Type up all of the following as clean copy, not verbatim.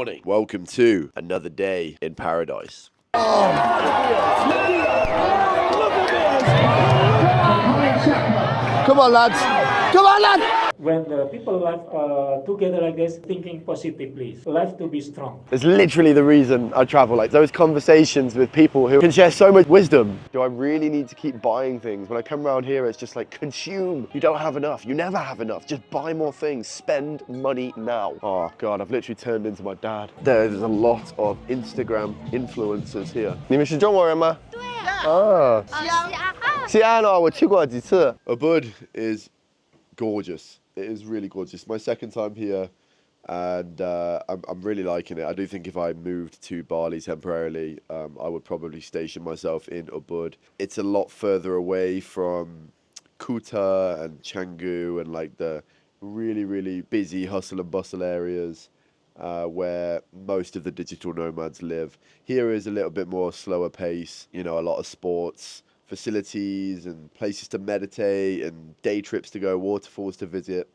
morning. Welcome to another day in paradise. Come on, lads. Come on, lads. When the people live together like this, thinking positively, life to be strong. It's literally the reason I travel, like those conversations with people who can share so much wisdom. Do I really need to keep buying things? When I come around here, it's just like consume. You don't have enough. You never have enough. Just buy more things. Spend money now. Oh God, I've literally turned into my dad. There's a lot of Instagram influencers here. 你们是中国人吗？对啊。西安哦，我去过几次。Ubud is gorgeous. It is really gorgeous. My second time here, and I'm really liking it. I do think if I moved to Bali temporarily, I would probably station myself in Ubud. It's a lot further away from Kuta and Canggu and like the really busy hustle and bustle areas where most of the digital nomads live. Here is a little bit more slower pace, you know, a lot of sports facilities and places to meditate and day trips to go, waterfalls to visit.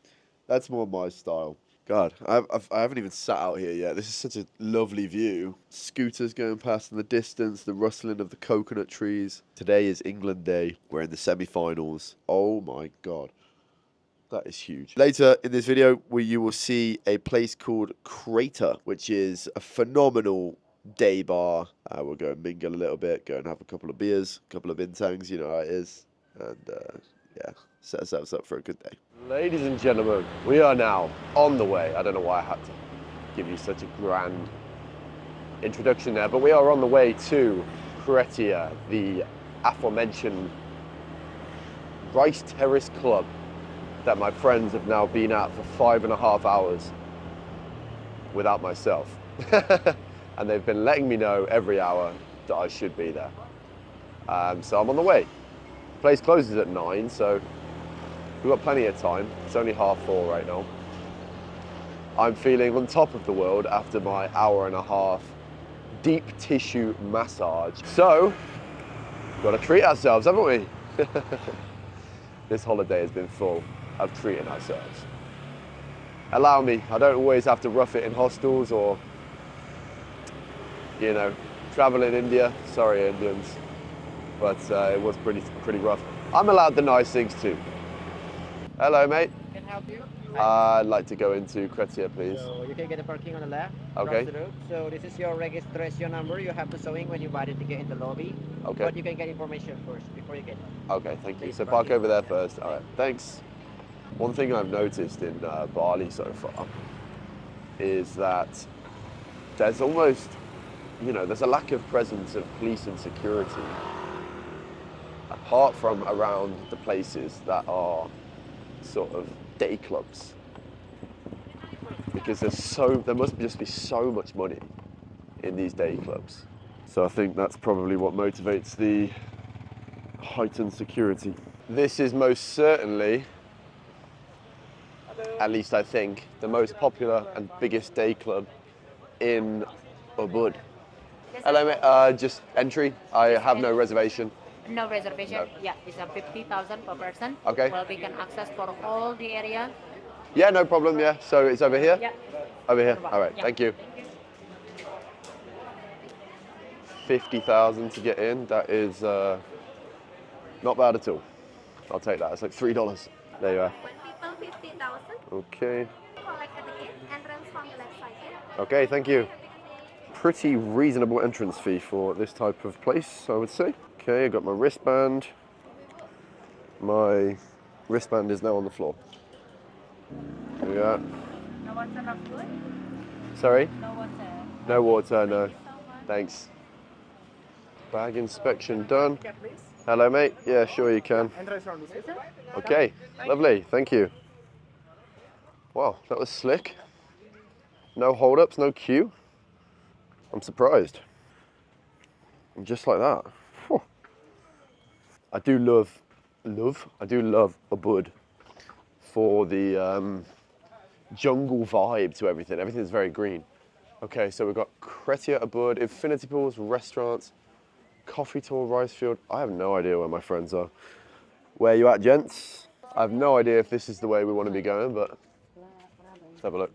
That's more my style. God, I haven't even sat out here yet. This is such a lovely view. Scooters going past in the distance, the rustling of the coconut trees. Today is England Day. We're in the semi-finals. Oh my God. That is huge. Later in this video, you will see a place called Crater, which is a phenomenal day bar. We'll go and mingle a little bit, go and have a couple of beers, a couple of bintangs, you know how it is. And yeah, set ourselves up for a good day. Ladies and gentlemen, we are now on the way. I don't know why I had to give you such a grand introduction there, but we are on the way to Kretia, the aforementioned Rice Terrace Club that my friends have now been at for 5.5 hours without myself. And they've been letting me know every hour that I should be there. So I'm on the way. The place closes at 9, so we've got plenty of time. It's only 3:30 right now. I'm feeling on top of the world after my 1.5 hour deep tissue massage. So, we've got to treat ourselves, haven't we? This holiday has been full of treating ourselves. Allow me, I don't always have to rough it in hostels or, you know, travel in India. Sorry, Indians, but it was pretty rough. I'm allowed the nice things too. Hello, mate. Can I help you? I'd like to go into Kretia, please. So you can get the parking on the left. Okay. Across the road. So this is your registration number. You have to show in when you buy the ticket in the lobby. Okay. But you can get information first before you get it. Okay, thank you. Please So park park over in. there first. All right, thanks. One thing I've noticed in Bali so far is that there's almost, you know, there's a lack of presence of police and security apart from around the places that are sort of day clubs, because there must just be so much money in these day clubs. So I think that's probably what motivates the heightened security. This is most certainly, at least I think, the most popular and biggest day club in Ubud. Hello, mate. Just entry. I have no reservation. No reservation. No. Yeah, it's a 50,000 per person. Okay. Well, we can access for all the area. Yeah, no problem. Yeah. So it's over here. Yeah. Over here. All right. Yeah. Thank you. 50,000 to get in. That is not bad at all. I'll take that. It's like $3. There you are. One people, 50,000. Okay. Collect the ticket. Entrance from the left side. Okay. Thank you. Pretty reasonable entrance fee for this type of place, I would say. Okay, I got my wristband. My wristband is now on the floor. Here we are. No water of food? Sorry? No water. No water, no. Thank you so much. Thanks. Bag inspection done. Hello, mate. Yeah, sure you can. Okay, lovely. Thank you. Wow, that was slick. No hold-ups, no queue. I'm surprised. And just like that. Whew. I do love Ubud for the jungle vibe to everything. Everything's very green. Okay, so we've got Kretia, Ubud, infinity pools, restaurants, coffee tour, rice field. I have no idea where my friends are. Where you at, gents? I have no idea if this is the way we want to be going, but let's have a look.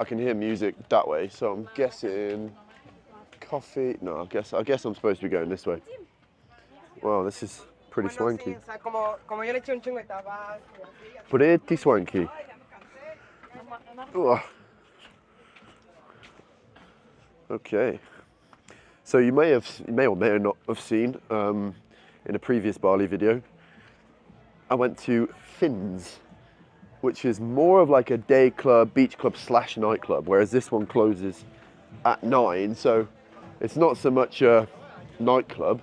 I can hear music that way, so I'm guessing coffee. No, I guess I'm supposed to be going this way. Wow, this is pretty swanky. Pretty swanky. Ugh. Okay. So you may or may not have seen in a previous Bali video, I went to Finn's, which is more of like a day club, beach club / nightclub, whereas this one closes at 9. So it's not so much a nightclub,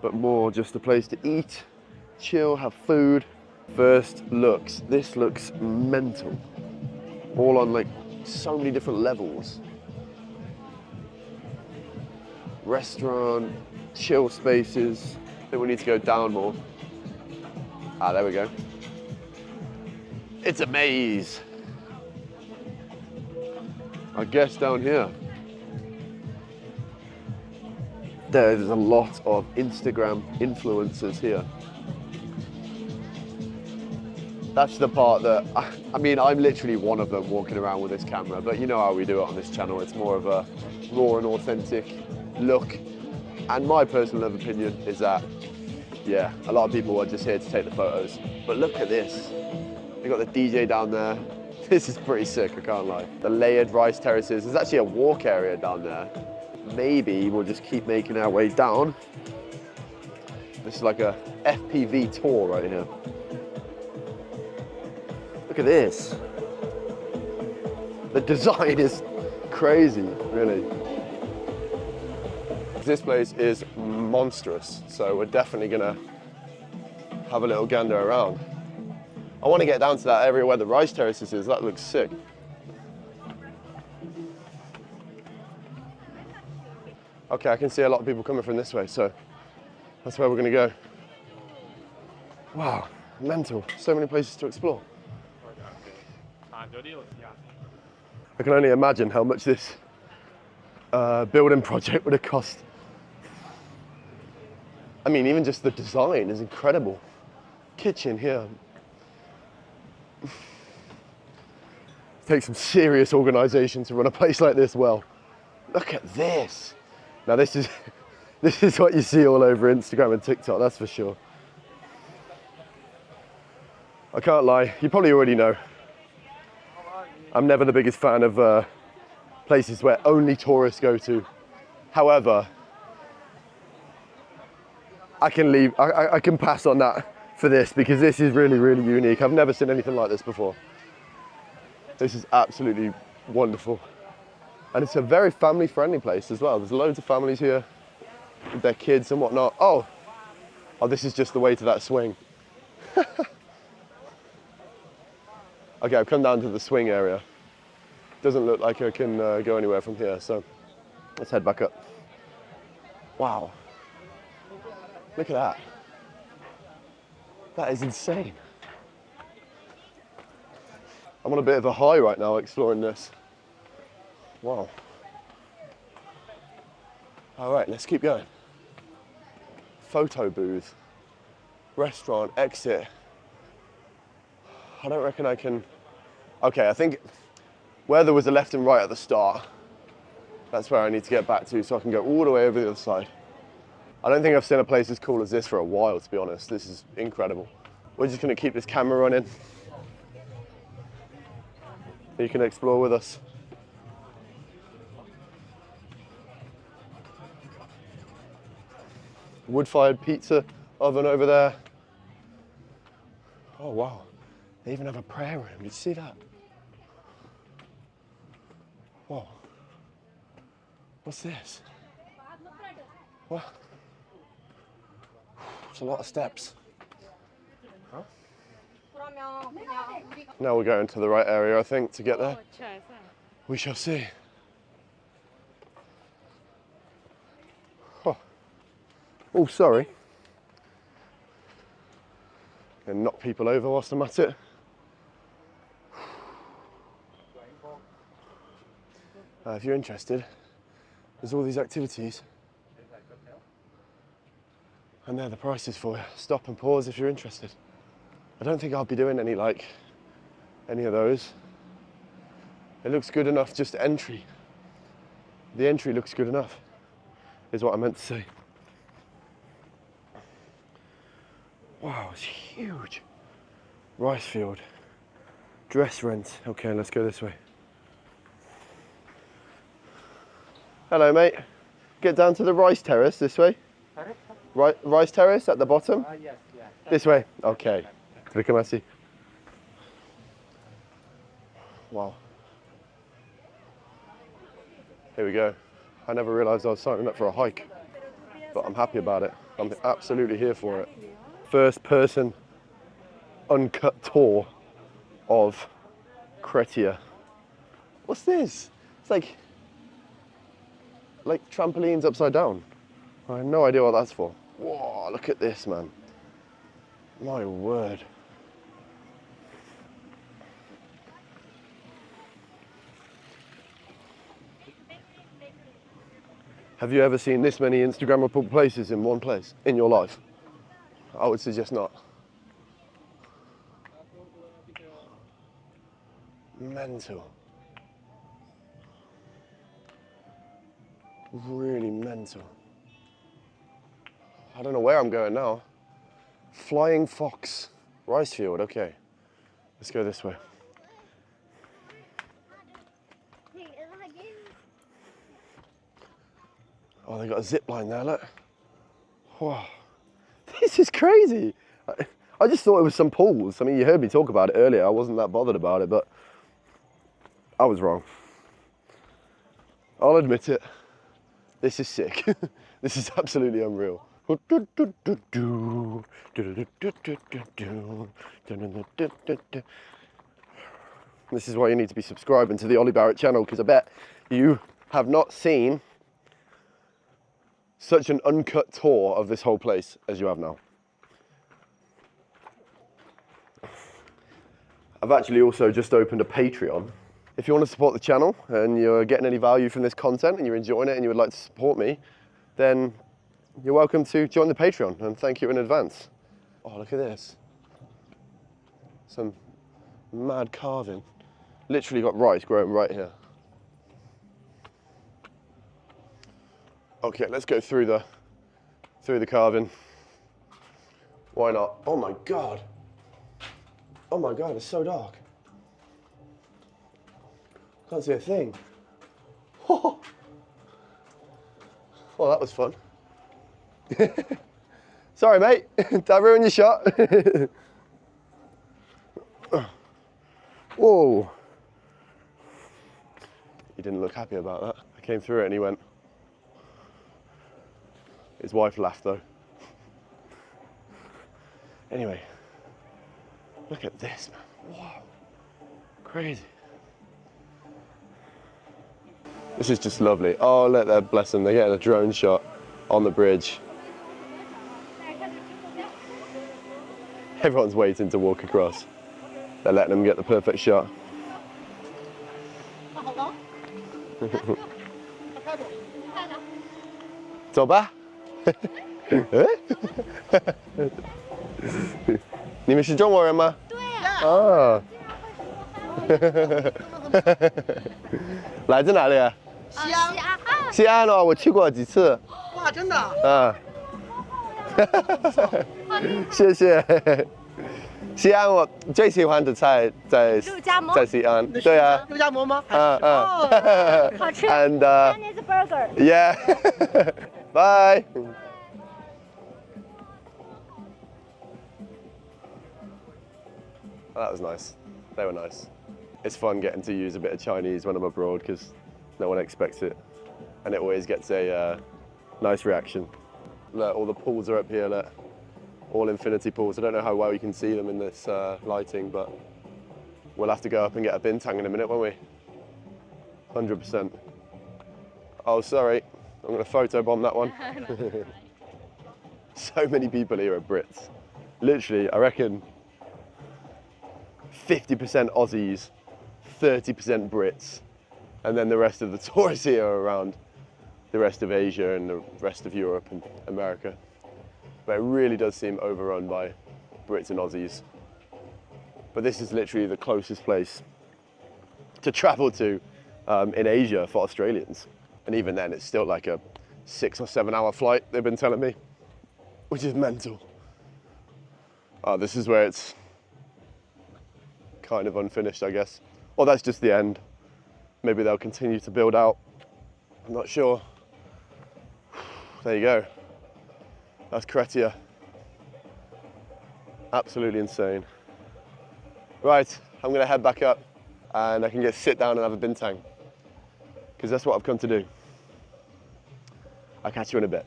but more just a place to eat, chill, have food. First looks, this looks mental. All on like so many different levels. Restaurant, chill spaces. I think we need to go down more. Ah, there we go. It's a maze. I guess down here. There's a lot of Instagram influencers here. That's the part that, I mean, I'm literally one of them walking around with this camera, but you know how we do it on this channel. It's more of a raw and authentic look. And my personal opinion is that, yeah, a lot of people are just here to take the photos. But look at this. You've got the DJ down there. This is pretty sick, I can't lie. The layered rice terraces. There's actually a walk area down there. Maybe we'll just keep making our way down. This is like a FPV tour right here. Look at this. The design is crazy, really. This place is monstrous, so we're definitely gonna have a little gander around. I want to get down to that area where the rice terraces is. That looks sick. Okay, I can see a lot of people coming from this way, so that's where we're gonna go. Wow, mental. So many places to explore. I can only imagine how much this building project would have cost. I mean, even just the design is incredible. Kitchen here. Takes some serious organisation to run a place like this well. Look at this. Now this is what you see all over Instagram and TikTok, that's for sure. I can't lie, you probably already know. I'm never the biggest fan of places where only tourists go to. However, I can pass on that for this because this is really, really unique. I've never seen anything like this before. This is absolutely wonderful. And it's a very family-friendly place as well. There's loads of families here with their kids and whatnot. Oh, this is just the way to that swing. Okay, I've come down to the swing area. Doesn't look like I can go anywhere from here, so let's head back up. Wow. Look at that. That is insane. I'm on a bit of a high right now exploring this. Wow. All right, let's keep going. Photo booth, restaurant, exit. I don't reckon I can. Okay, I think where there was a left and right at the start, that's where I need to get back to so I can go all the way over the other side. I don't think I've seen a place as cool as this for a while, to be honest. This is incredible. We're just gonna keep this camera running. You can explore with us. Wood-fired pizza oven over there. Oh wow, they even have a prayer room. Did you see that? Whoa. What's this? What? It's a lot of steps. Huh? Now we're going to the right area, I think, to get there. We shall see. Oh, sorry. And knock people over whilst I'm at it. If you're interested, there's all these activities. And they're the prices for you. Stop and pause if you're interested. I don't think I'll be doing any of those. It looks good enough, just entry. The entry looks good enough, is what I meant to say. Wow, it's huge. Rice field. Dress rent. Okay, let's go this way. Hello, mate. Get down to the rice terrace this way. Rice terrace at the bottom? Yes, yeah. This way? Okay. Terima kasih. Wow. Here we go. I never realised I was signing up for a hike, but I'm happy about it. I'm absolutely here for it. First person uncut tour of Kretia. What's this? It's like trampolines upside down. I have no idea what that's for. Whoa, look at this, man. My word. Have you ever seen this many Instagrammable places in one place in your life? I would suggest not. Mental. Really mental. I don't know where I'm going now. Flying Fox. Rice field, okay. Let's go this way. Oh, they got a zip line there, look. Wow. This is crazy. I just thought it was some pools. I mean, you heard me talk about it earlier. I wasn't that bothered about it, but I was wrong. I'll admit it. This is sick. This is absolutely unreal. This is why you need to be subscribing to the Ollie Barrett channel, because I bet you have not seen such an uncut tour of this whole place as you have now. I've actually also just opened a Patreon. If you want to support the channel and you're getting any value from this content and you're enjoying it and you would like to support me, then you're welcome to join the Patreon, and thank you in advance. Oh, look at this. Some mad carving. Literally got rice growing right here. Okay, let's go through the carving. Why not? Oh my God. Oh my God, it's so dark. Can't see a thing. Oh, well, that was fun. Sorry, mate. Did I ruin your shot? Whoa. He didn't look happy about that. I came through it and he went. His wife laughed though. Anyway, look at this, man. Wow. Crazy. This is just lovely. Oh, look there, bless them. They're getting a drone shot on the bridge. Everyone's waiting to walk across. They're letting them get the perfect shot. It's all bad. 你们是中国人吗？对啊。来自哪里啊？西安。西安哦，我去过几次。哇，真的？嗯。谢谢。西安我最喜欢的菜在西安。对啊。肉夹馍吗？嗯嗯。好吃。 And Chinese burger. yeah. Bye. Oh, that was nice. They were nice. It's fun getting to use a bit of Chinese when I'm abroad because no one expects it, and it always gets a nice reaction. Look, all the pools are up here. Look, all infinity pools. I don't know how well you can see them in this lighting, but we'll have to go up and get a bintang in a minute, won't we? 100%. Oh, sorry. I'm going to photobomb that one. So many people here are Brits. Literally, I reckon 50% Aussies, 30% Brits, and then the rest of the tourists here are around the rest of Asia and the rest of Europe and America. But it really does seem overrun by Brits and Aussies. But this is literally the closest place to travel to in Asia for Australians. And even then, it's still like a 6 or 7 hour flight, they've been telling me, which is mental. Oh, this is where it's kind of unfinished, I guess. Or that's just the end. Maybe they'll continue to build out. I'm not sure. There you go. That's Kretia. Absolutely insane. Right, I'm gonna head back up and I can get sit down and have a bintang, because that's what I've come to do. I'll catch you in a bit.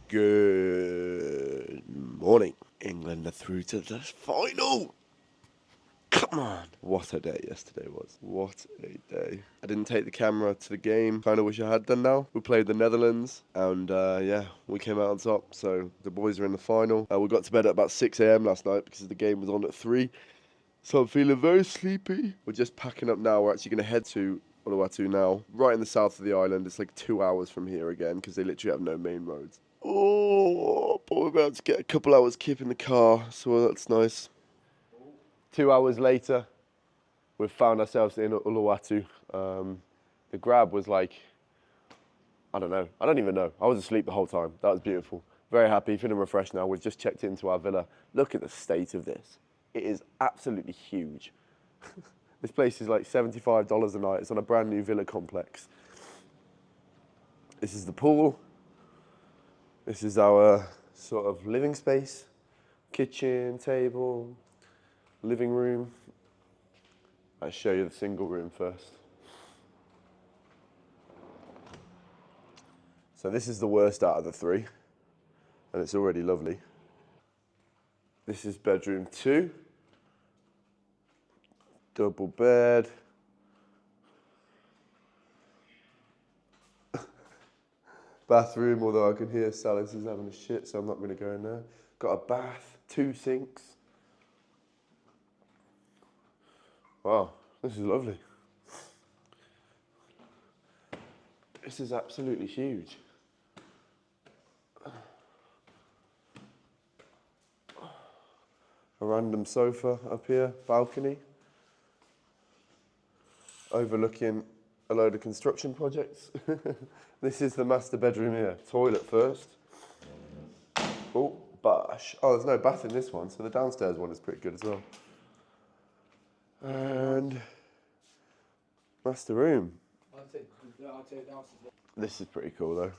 Good morning. England are through to the final. Come on. What a day yesterday was. What a day. I didn't take the camera to the game. Kind of wish I had done now. We played the Netherlands and yeah, we came out on top. So the boys are in the final. We got to bed at about 6 a.m. last night because the game was on at 3. So I'm feeling very sleepy. We're just packing up now. We're actually going to head to Uluwatu now. Right in the south of the island. It's like 2 hours from here again because they literally have no main roads. Oh, but we're about to get a couple hours kip in the car. So that's nice. 2 hours later, we've found ourselves in Uluwatu. The grab was like, I don't know. I don't even know. I was asleep the whole time. That was beautiful. Very happy, feeling refreshed now. We've just checked into our villa. Look at the state of this. It is absolutely huge. This place is like $75 a night. It's on a brand new villa complex. This is the pool. This is our sort of living space. Kitchen, table, living room. I'll show you the single room first. So this is the worst out of the 3, and it's already lovely. This is bedroom 2. Double bed. Bathroom, although I can hear Salis is having a shit, so I'm not going to go in there. Got a bath, 2 sinks. Wow, this is lovely. This is absolutely huge. A random sofa up here, balcony. Overlooking a load of construction projects. This is the master bedroom here. Toilet first. Oh, bash. Oh, there's no bath in this one, so the downstairs one is pretty good as well. And master room. This is pretty cool though.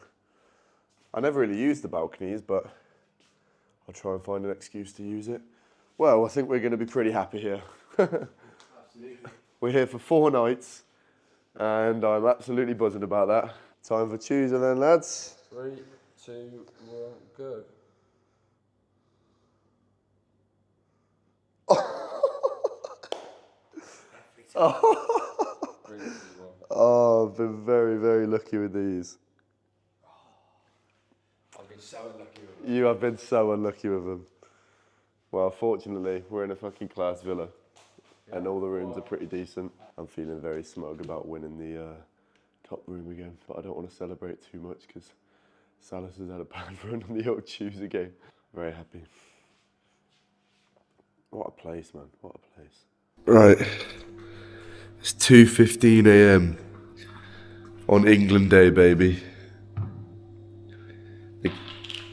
I never really use the balconies, but I'll try and find an excuse to use it. Well, I think we're going to be pretty happy here. Absolutely. We're here for 4 nights, and I'm absolutely buzzing about that. Time for choosing then, lads. 3, 2, 1, go. Oh, I've been very, very lucky with these. I've been so unlucky with them. You have been so unlucky with them. Well, fortunately, we're in a fucking class villa, and all the rooms are pretty decent. I'm feeling very smug about winning the top room again, but I don't want to celebrate too much because Salis has had a bad run on the old Tuesday game. Very happy. What a place, man. What a place. Right. It's 2:15 a.m. on England Day, baby.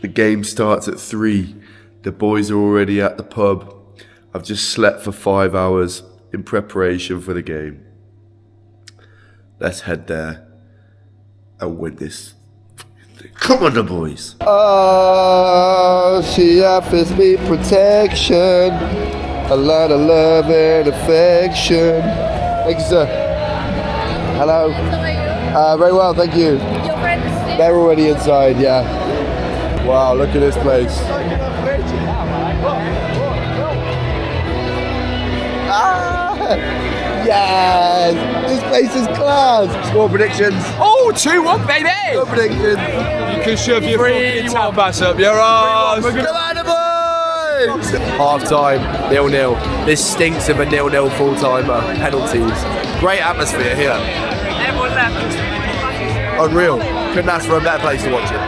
The game starts at 3. The boys are already at the pub. I've just slept for 5 hours in preparation for the game. Let's head there and win this. Come on, the boys. Oh, she offers me protection, a lot of love and affection. Thank you, sir. Hello. Very well, thank you. Your friends? They're already inside, yeah. Wow, look at this place. Yes! This place is class! Score predictions. Oh, 2-1, baby! Score predictions. You can shove your fucking tailbass up your ass. Come on, the boys! Half time, 0-0. This stinks of a 0-0 full-timer. Penalties. Great atmosphere here. Everyone left. Unreal. Couldn't ask for a better place to watch it.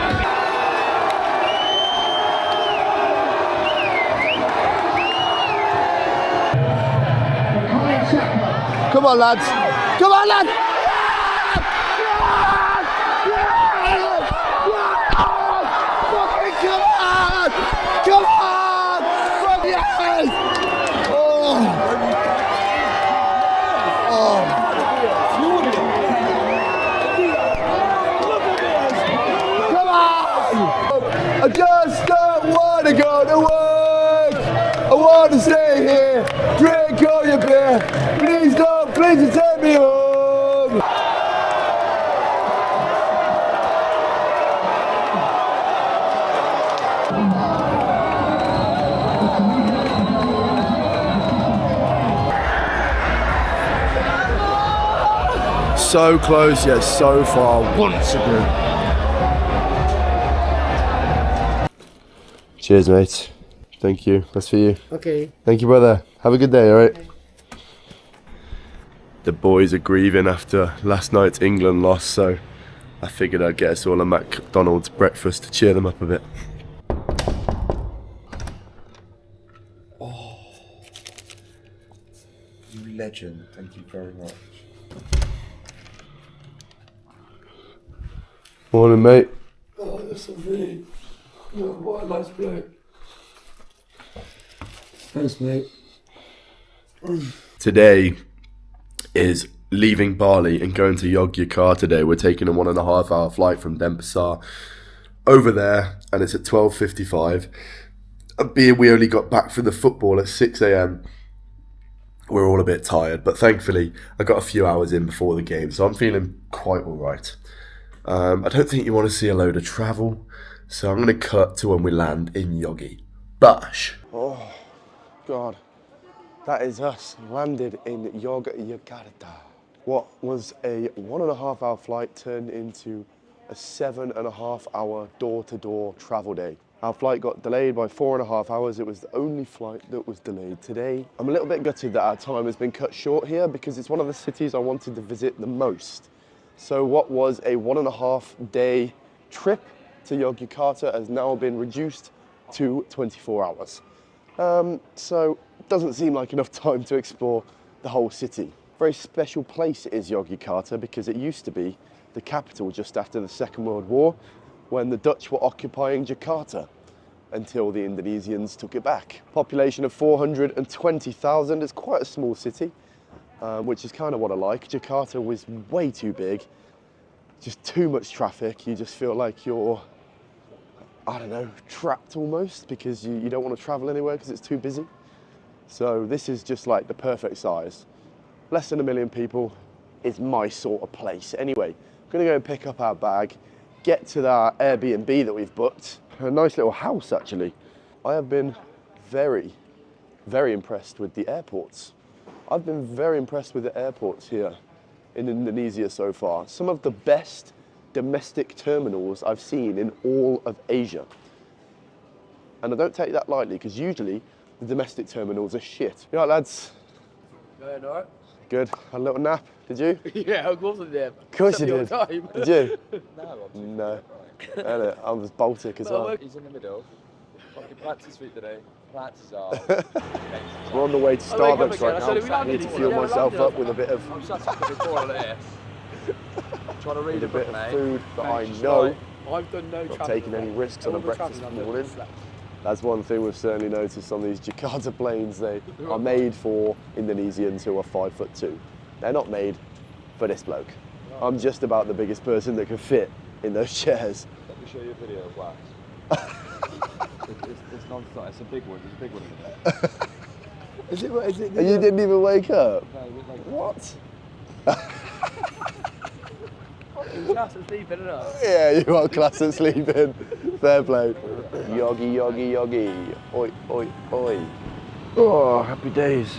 Come on, lads. Come on, lad! Fucking come on! Come on! Fuck yes! Oh! Come on! I just don't want to go to work. I want to stay here, drink all your beer. Please don't, please take me home. So close yet so far once again. Cheers, mate. Thank you. That's for you. Okay. Thank you, brother. Have a good day, alright? The boys are grieving after last night's England loss, so I figured I'd get us all a McDonald's breakfast to cheer them up a bit. You legend. Thank you very much. Morning, mate. Oh, that's lovely. Oh, what a nice bloke. Thanks, mate. Today is leaving Bali and going to Yogyakarta today. We're taking a 1.5 hour flight from Denpasar over there, and it's at 12:55. Being we only got back from the football at 6 a.m. We're all a bit tired, but thankfully I got a few hours in before the game, so I'm feeling quite all right. I don't think you want to see a load of travel, so I'm going to cut to when we land in Yogi. Bash. Oh, God. That is us, landed in Yogyakarta. What was a 1.5 hour flight turned into a 7.5 hour door-to-door travel day. Our flight got delayed by 4.5 hours. It was the only flight that was delayed today. I'm a little bit gutted that our time has been cut short here because it's one of the cities I wanted to visit the most. So what was a 1.5 day trip to Yogyakarta has now been reduced to 24 hours. So it doesn't seem like enough time to explore the whole city. Very special place is Yogyakarta because it used to be the capital just after the Second World War when the Dutch were occupying Jakarta until the Indonesians took it back. Population of 420,000, it's quite a small city, which is kind of what I like. Jakarta was way too big, just too much traffic. You just feel like you're, I don't know, trapped almost because you don't want to travel anywhere because it's too busy. So this is just like the perfect size. Less than 1 million people is my sort of place. Anyway, I'm gonna go and pick up our bag, get to that Airbnb that we've booked. A nice little house actually. I have been very, very impressed with the airports. I've been very impressed with the airports here in Indonesia so far. Some of the best domestic terminals I've seen in all of Asia. And I don't take that lightly because usually the domestic terminals are shit. You all right, lads? Going alright? Good. Had a little nap, did you? Yeah, of course I did. Of course you did. Time. Did you? No, No. Innit? I was Baltic as well. He's in the middle. Fucking plants his feet today. Plants his arm. We're on the way to Starbucks right now. I need to fuel myself up with a bit of I'm shut up before all this. Trying to read with a a book, bit of mate. food that I Just know. like, I've done no Not travelling. taking any risks on a All the breakfast travelling I've done morning. is slept. That's one thing we've certainly noticed on these Jakarta planes. They are made for Indonesians who are 5'2". They're not made for this bloke. I'm just about the biggest person that can fit in those chairs. Let me show you a video of wax. it's non-stop. It's a big one. There's a big one in there. Is it? And you didn't even wake up? No, it was like What? class and sleeping it up. Yeah, you are class at sleeping. Fair play. Yogi, yogi, yogi. Oi, oi, oi. Oh, happy days.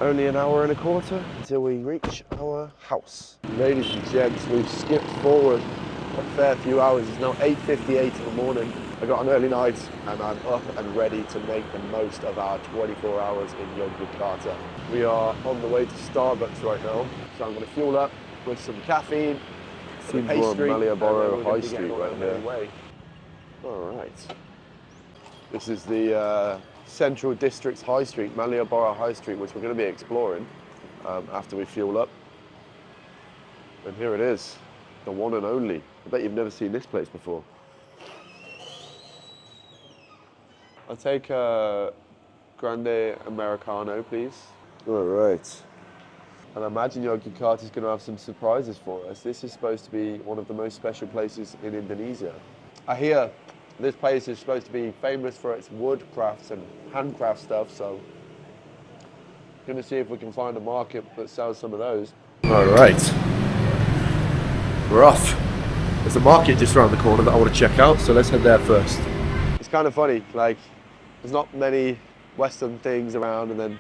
Only 1.25 hours until we reach our house. Ladies and gents, we've skipped forward a fair few hours. It's now 8:58 in the morning. I got an early night and I'm up and ready to make the most of our 24 hours in Yogyakarta. We are on the way to Starbucks right now, so I'm going to fuel up with some caffeine, some pastry, Malioboro High Street right here. All right. This is the Central District's High Street, Malioboro High Street, which we're going to be exploring. after we fuel up. And here it is, the one and only. I bet you've never seen this place before. I'll take a Grande Americano, please. All right. And I imagine Yogyakarta is going to have some surprises for us. This is supposed to be one of the most special places in Indonesia. I hear this place is supposed to be famous for its wood crafts and handcraft stuff, so I'm going to see if we can find a market that sells some of those. All right. We're off. There's a market just around the corner that I want to check out, so let's head there first. It's kind of funny, like, there's not many Western things around, and then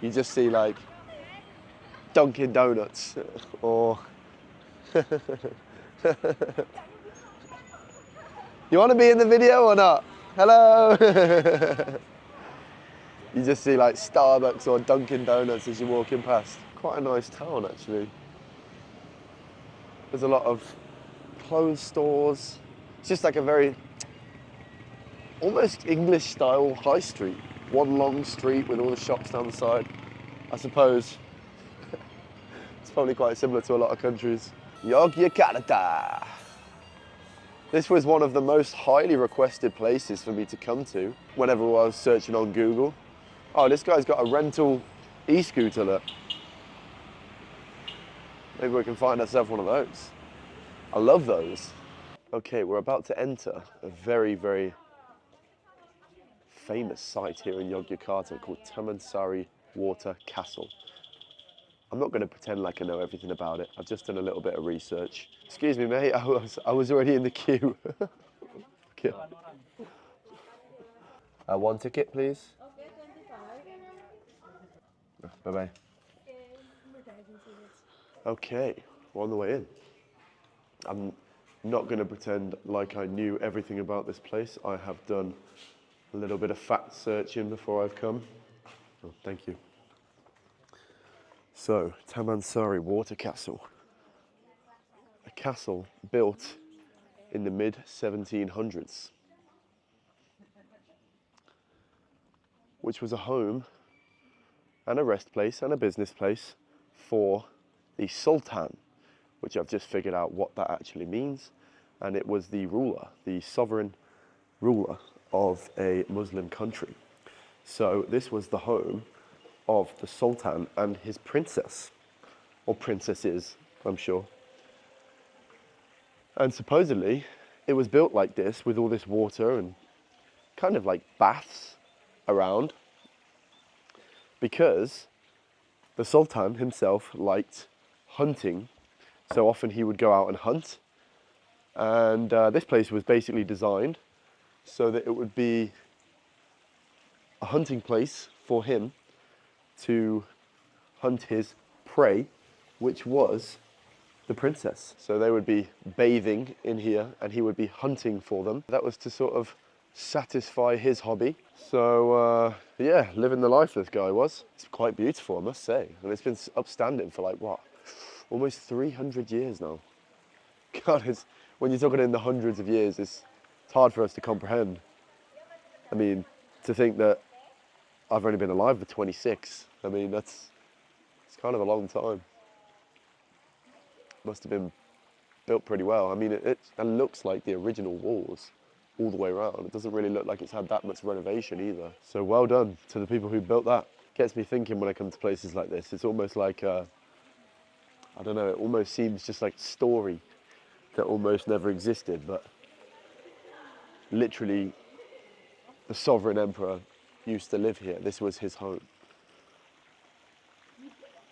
you just see, like, Dunkin' Donuts, or... You want to be in the video or not? Hello! You just see, like, Starbucks or Dunkin' Donuts as you're walking past. Quite a nice town, actually. There's a lot of clothes stores. It's just like a very, almost English-style high street. One long street with all the shops down the side. I suppose it's probably quite similar to a lot of countries. Yogyakarta. This was one of the most highly requested places for me to come to whenever I was searching on Google. Oh, this guy's got a rental e-scooter, look. Maybe we can find ourselves one of those. I love those. Okay, we're about to enter a very, very famous site here in Yogyakarta called Taman Sari Water Castle. I'm not going to pretend like I know everything about it. I've just done a little bit of research. Excuse me, mate, I was already in the queue. Okay. One ticket, please. Bye-bye. Okay, we're on the way in. I'm not going to pretend like I knew everything about this place. I have done a little bit of fact searching before I've come. Oh, thank you. So, Taman Sari Water Castle. A castle built in the mid-1700s, which was a home and a rest place and a business place for the Sultan, which I've just figured out what that actually means. And it was the ruler, the sovereign ruler of a Muslim country. So this was the home of the Sultan and his princess, or princesses, I'm sure. And supposedly it was built like this with all this water and kind of like baths around, because the Sultan himself liked hunting, so often he would go out and hunt, and this place was basically designed so that it would be a hunting place for him to hunt his prey, which was the princess. So they would be bathing in here and he would be hunting for them. That was to sort of satisfy his hobby. So yeah, living the life this guy was. It's quite beautiful, I must say. And it's been upstanding for like, what, almost 300 years now. God, when you're talking in the hundreds of years, it's hard for us to comprehend. I mean, to think that I've only been alive for 26. I mean, it's kind of a long time. Must have been built pretty well. I mean, it looks like the original walls all the way around. It doesn't really look like it's had that much renovation either. So well done to the people who built that. Gets me thinking when I come to places like this. It's almost like, I don't know, it almost seems just like a story that almost never existed, but literally the sovereign emperor used to live here. This was his home.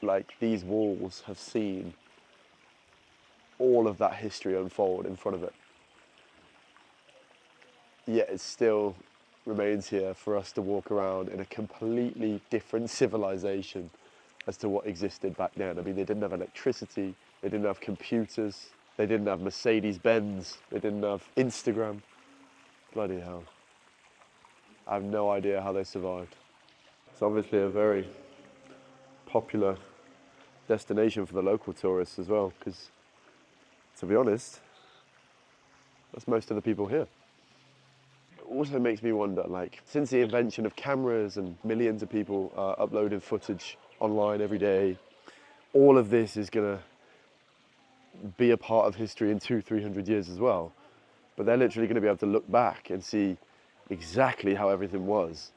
Like, these walls have seen all of that history unfold in front of it. Yet it still remains here for us to walk around in a completely different civilization as to what existed back then. I mean, they didn't have electricity, they didn't have computers, they didn't have Mercedes-Benz, they didn't have Instagram. Bloody hell. I have no idea how they survived. It's obviously a very popular destination for the local tourists as well, because, to be honest, that's most of the people here. It also makes me wonder, like, since the invention of cameras and millions of people uploading footage online every day, all of this is gonna be a part of history in 200-300 years as well. But they're literally gonna be able to look back and see exactly how everything was,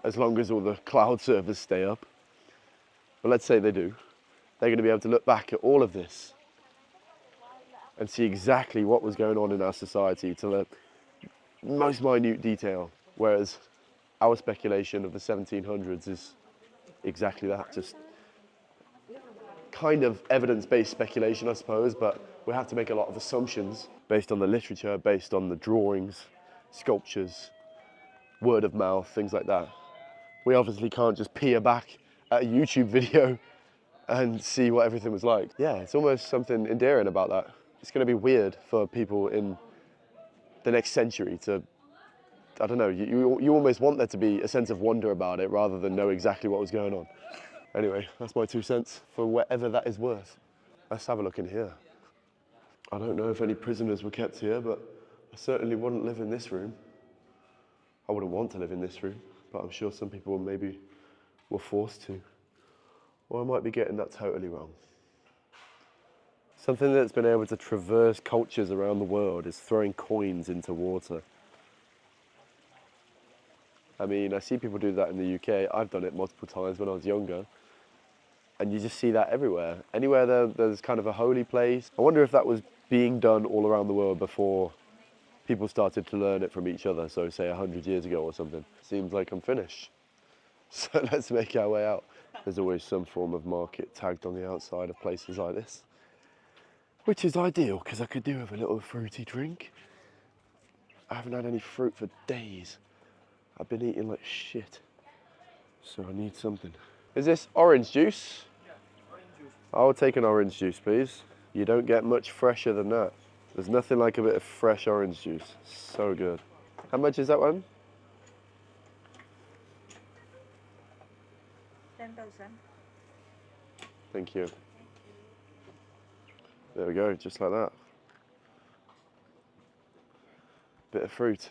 as long as all the cloud servers stay up. But let's say they do. They're gonna be able to look back at all of this and see exactly what was going on in our society to the most minute detail. Whereas our speculation of the 1700s is exactly that, just kind of evidence-based speculation, I suppose, but we have to make a lot of assumptions based on the literature, based on the drawings, sculptures, word of mouth, things like that. We obviously can't just peer back at a YouTube video and see what everything was like. Yeah, it's almost something endearing about that. It's going to be weird for people in the next century to, I don't know, you almost want there to be a sense of wonder about it rather than know exactly what was going on. Anyway, that's my 2 cents for whatever that is worth. Let's have a look in here. I don't know if any prisoners were kept here, but I certainly wouldn't live in this room. I wouldn't want to live in this room, but I'm sure some people maybe were forced to. Or I might be getting that totally wrong. Something that's been able to traverse cultures around the world is throwing coins into water. I mean, I see people do that in the UK. I've done it multiple times when I was younger. And you just see that everywhere. Anywhere there's kind of a holy place. I wonder if that was being done all around the world before people started to learn it from each other. So say 100 years ago or something. Seems like I'm finished. So let's make our way out. There's always some form of market tagged on the outside of places like this, which is ideal because I could do with a little fruity drink. I haven't had any fruit for days. I've been eating like shit, so I need something. Is this orange juice? Yeah, orange juice. I'll take an orange juice, please. You don't get much fresher than that. There's nothing like a bit of fresh orange juice. So good. How much is that one? 10,000. Thank you. There we go, just like that. Bit of fruit,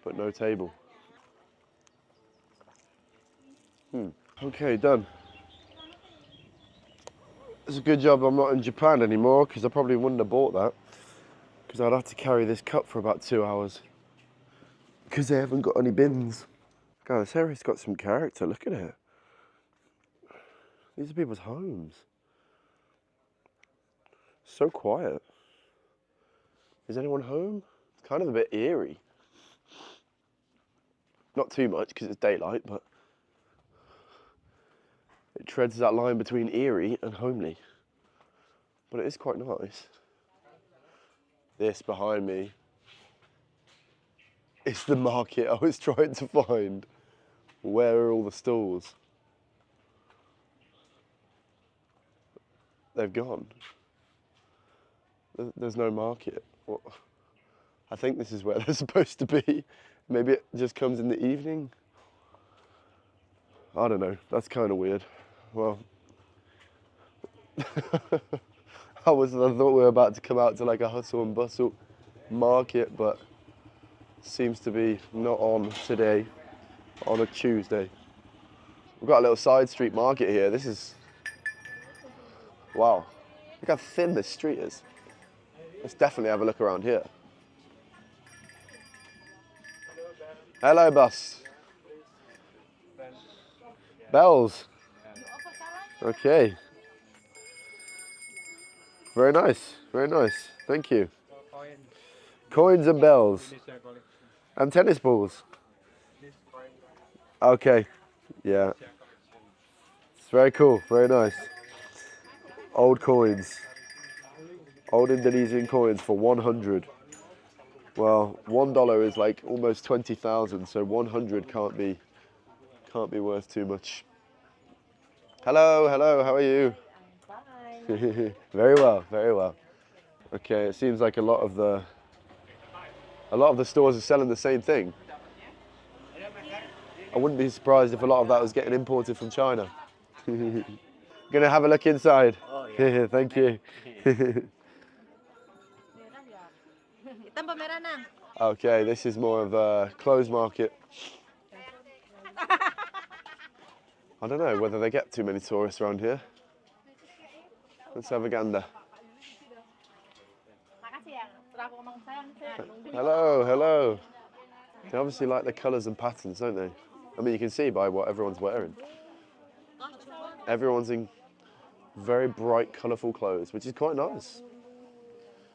but no table. Okay, done. It's a good job I'm not in Japan anymore, because I probably wouldn't have bought that, because I'd have to carry this cup for about 2 hours, because they haven't got any bins. God, this area's got some character, look at it. These are people's homes. So quiet. Is anyone home? It's kind of a bit eerie. Not too much because it's daylight, but it treads that line between eerie and homely. But it is quite nice. This behind me is the market I was trying to find. Where are all the stalls? They've gone. There's no market. Well, I think this is where they're supposed to be. Maybe it just comes in the evening. I don't know, that's kind of weird. Well, I thought we were about to come out to like a hustle and bustle market, but seems to be not on today, on a Tuesday. We've got a little side street market here. This is, wow, look how thin this street is. Let's definitely have a look around here. Hello, boss. Bells. Okay. Very nice, very nice. Thank you. Coins and bells. And tennis balls. Okay, yeah. It's very cool, very nice. Old coins. Old Indonesian coins for 100. Well, $1 is like almost 20,000, so 100 can't be worth too much. Hello, hello, how are you? Fine. Very well, very well. Okay, it seems like a lot of the stores are selling the same thing. I wouldn't be surprised if a lot of that was getting imported from China. Gonna have a look inside. Oh, yeah. Thank you. Okay, this is more of a clothes market. I don't know whether they get too many tourists around here. Let's have a gander. Hello, hello. They obviously like the colours and patterns, don't they? I mean, you can see by what everyone's wearing. Everyone's in very bright, colourful clothes, which is quite nice.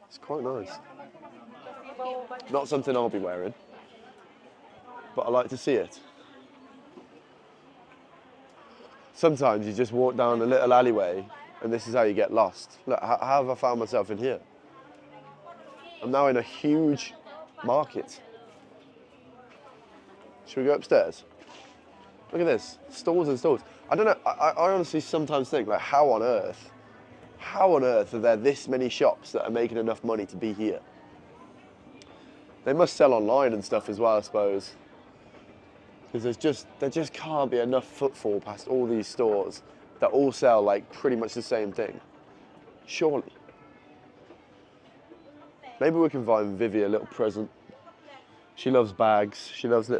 It's quite nice. Not something I'll be wearing, but I like to see it. Sometimes you just walk down a little alleyway and this is how you get lost. Look, how have I found myself in here? I'm now in a huge market. Should we go upstairs? Look at this, stalls and stalls. I don't know, I honestly sometimes think, like, how on earth are there this many shops that are making enough money to be here? They must sell online and stuff as well, I suppose. Because there just can't be enough footfall past all these stores that all sell like pretty much the same thing. Surely. Maybe we can find Vivi a little present. She loves bags. She loves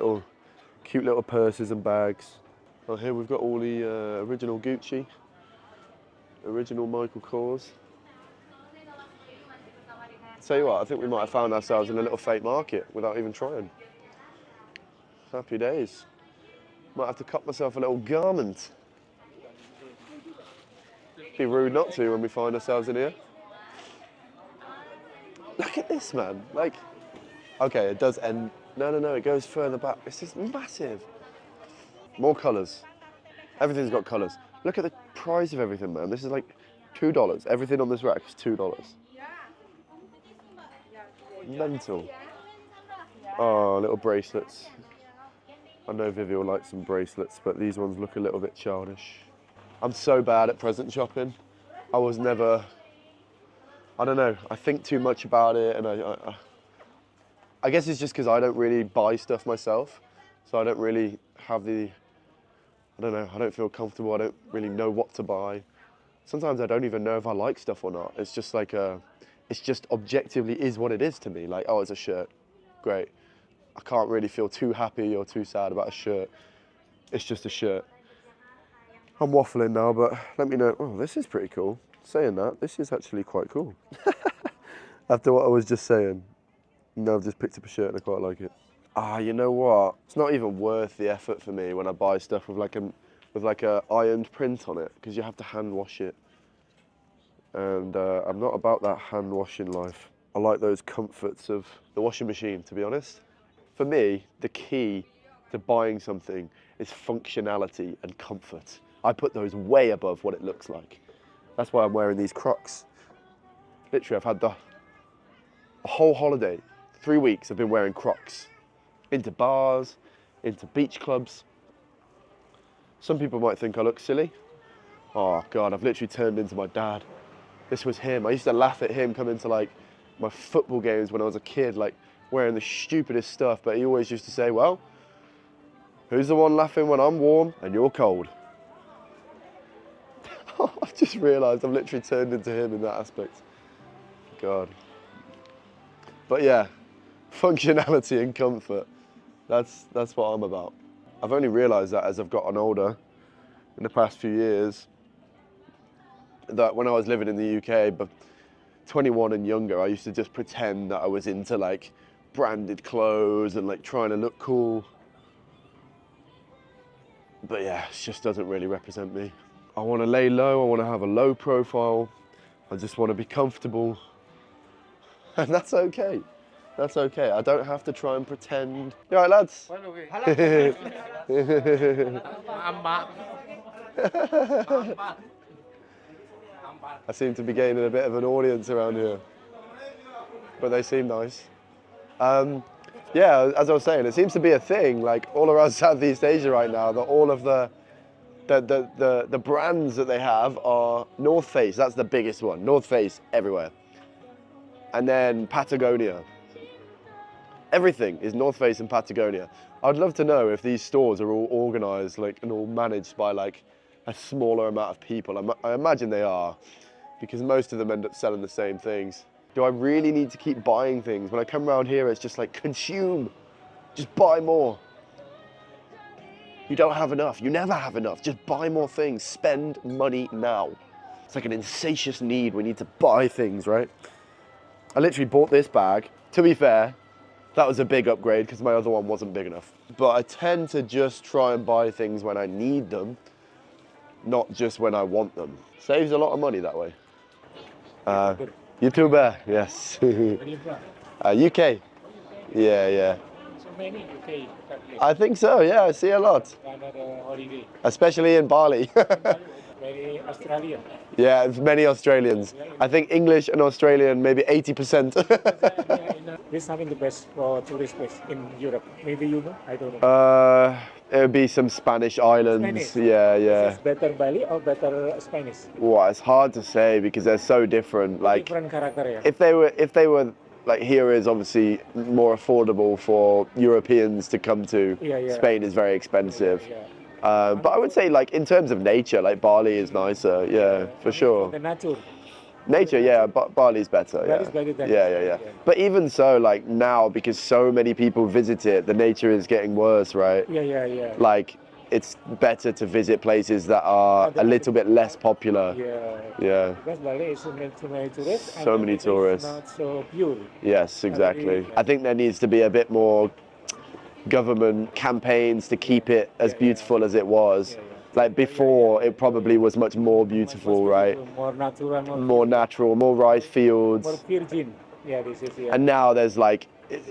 cute little purses and bags. Oh, here we've got all the original Gucci, original Michael Kors. Tell you what, I think we might have found ourselves in a little fake market without even trying. Happy days. Might have to cut myself a little garment. Be rude not to when we find ourselves in here. Look at this, man. Like, okay, it does end. No, it goes further back. This is massive. More colours. Everything's got colours. Look at the price of everything, man. This is like $2. Everything on this rack is $2. Mental. Oh, little bracelets. I know Vivi will like some bracelets, but these ones look a little bit childish. I'm so bad at present shopping. I was never, I don't know, I think too much about it, and I guess it's just because I don't really buy stuff myself, so I don't really have I don't know, I don't feel comfortable, I don't really know what to buy. Sometimes I don't even know if I like stuff or not. It's just like, it's just objectively is what it is to me. Like, oh, it's a shirt, great. I can't really feel too happy or too sad about a shirt. It's just a shirt. I'm waffling now, but let me know. Oh, this is pretty cool. Saying that, this is actually quite cool. After what I was just saying, now I've just picked up a shirt and I quite like it. Ah, you know what? It's not even worth the effort for me when I buy stuff with like a ironed print on it, because you have to hand wash it. And I'm not about that hand washing life. I like those comforts of the washing machine, to be honest. For me, the key to buying something is functionality and comfort. I put those way above what it looks like. That's why I'm wearing these Crocs. Literally, I've had the whole holiday, 3 weeks, I've been wearing Crocs. Into bars, into beach clubs. Some people might think I look silly. Oh God, I've literally turned into my dad. This was him. I used to laugh at him coming to like my football games when I was a kid, like wearing the stupidest stuff, but he always used to say, well, who's the one laughing when I'm warm and you're cold? I've just realised I've literally turned into him in that aspect. God. But yeah, functionality and comfort, that's what I'm about. I've only realised that as I've gotten older in the past few years, that when I was living in the UK, but 21 and younger, I used to just pretend that I was into like branded clothes and like trying to look cool. But yeah, it just doesn't really represent me. I want to lay low, I want to have a low profile, I just want to be comfortable. And that's okay. That's okay. I don't have to try and pretend. You all right, lads? I seem to be gaining a bit of an audience around here, but they seem nice. Yeah, as I was saying, it seems to be a thing, like all around Southeast Asia right now, that all of the brands that they have are North Face. That's the biggest one. North Face everywhere, and then Patagonia. Everything is North Face and Patagonia. I'd love to know if these stores are all organised like and all managed by like a smaller amount of people. I imagine they are, because most of them end up selling the same things. Do I really need to keep buying things? When I come around here, it's just like, consume, just buy more. You don't have enough. You never have enough. Just buy more things. Spend money now. It's like an insatiable need. We need to buy things, right? I literally bought this bag. To be fair, that was a big upgrade because my other one wasn't big enough. But I tend to just try and buy things when I need them, not just when I want them. Saves a lot of money that way. YouTuber, yes. UK. Yeah, yeah. So many UK countries. I think so, yeah, I see a lot. Another holiday. Especially in Bali. Very Australian. Yeah, many Australians. I think English and Australian, maybe 80%. This is having the best for tourist place in Europe. Maybe you know, I don't know. It would be some Spanish islands. Spanish. Yeah, yeah. Is better Bali or better Spanish? Well, it's hard to say because they're so different. Like, Different character, yeah. if they were like, here is obviously more affordable for Europeans to come to. Yeah, yeah. Spain is very expensive. Yeah. But I would say, like, in terms of nature, like, Bali is nicer. Yeah, for sure. The nature. Nature, yeah, but Bali's better. Yeah. Bali's better than- Yeah. yeah. But even so, like, now, because so many people visit it, the nature is getting worse, right? Yeah. Like, it's better to visit places that are a little bit less popular. Yeah. Because Bali is so many tourists. So and many it's tourists. Not so pure. Yes, exactly. I think there needs to be a bit more government campaigns to keep it as beautiful as it was. Like before, it probably was much more beautiful, right? More natural, More natural, more rice fields. more virgin. Yeah, this is And now there's like,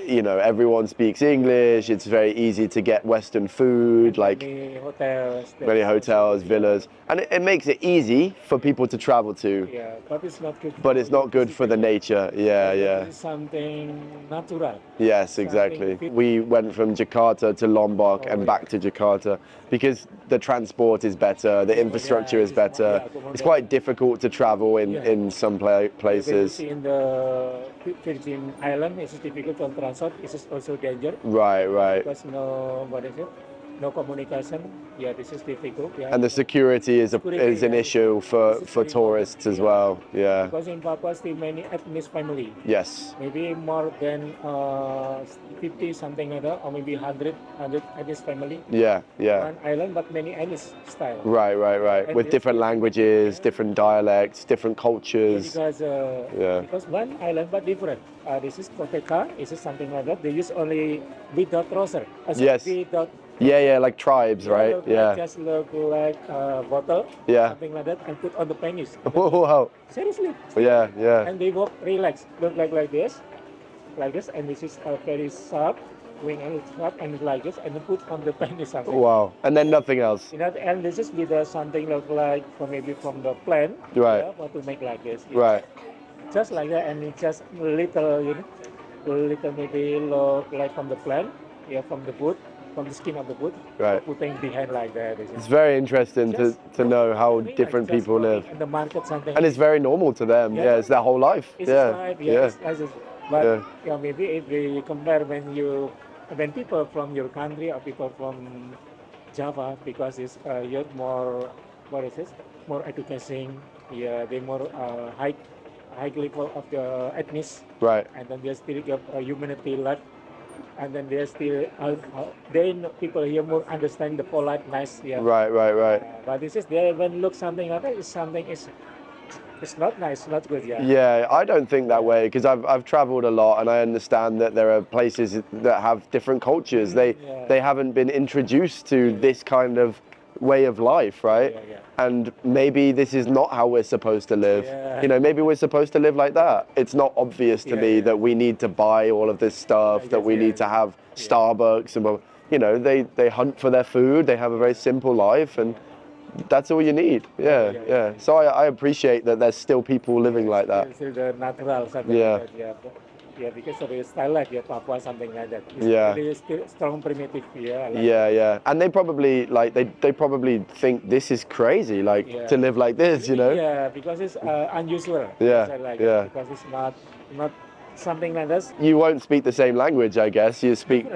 you know, everyone speaks English. It's very easy to get Western food, like many hotels. many hotels, villas. And it makes it easy for people to travel to. Yeah, but it's not good. But it's not good for the nature. Yeah. It's something natural. Yes, exactly. We went from Jakarta to Lombok and back to Jakarta because the transport is better, the infrastructure is better. It's quite difficult to travel in some places. In the Virgin Island, it's difficult to transport. It's also danger Right. because no communication. Yeah, this is difficult. Yeah. And the security is an issue for tourists as well. Yeah. Because in Papua, still many ethnic family. Yes. Maybe more than 50 something like that, or maybe 100 ethnic family. Yeah. One island, but many ethnic style. Right. With different languages, different dialects, different cultures. Because one island but different. This is Koteka. This is something like that. They use only without trouser. Yes. Without. Yeah, like tribes, right? Yeah. Just look like a bottle. Yeah. Something like that, and put on the penis. Wow. Seriously. Yeah. And they walk relaxed. Look like this, and this is very sharp. Wing and sharp and like this, and then put on the penis something. Wow. And then nothing else. And this is with something look like maybe from the plant. Right. Yeah, what to make like this. Right. Just like that, and it's just little, little maybe look like from the plant. Yeah, from the wood, from the skin of the wood. Right. Putting behind like that. It's very interesting to know how different people live. In the market something. And it's very normal to them. Yeah, it's their whole life. It's Yeah. life, Yeah. But maybe if we compare when people from your country or people from Java, because it's you're more more education. Yeah, they more high level of the ethnic. Right. And then they still get humanity left. And then they still people here more understand the polite, nice. Yeah. Right. But this is they when look something like that is something is. It's not nice, not good, yeah. Yeah, I don't think that way because I've traveled a lot and I understand that there are places that have different cultures. They haven't been introduced to this kind of way of life, right? Yeah. And maybe this is not how we're supposed to live. Yeah. You know, maybe we're supposed to live like that. It's not obvious to me that we need to buy all of this stuff, that we need to have Starbucks and, you know, they hunt for their food. They have a very simple life and that's all you need. Yeah. So I appreciate that there's still people living like that. Still the natural something like that, yeah, because of the style like Papua, something like that. It's still strong primitive, Yeah. And they probably they probably think this is crazy, to live like this, you know? Yeah, because it's unusual. Yeah. Because it's not something like this. You won't speak the same language, I guess. You speak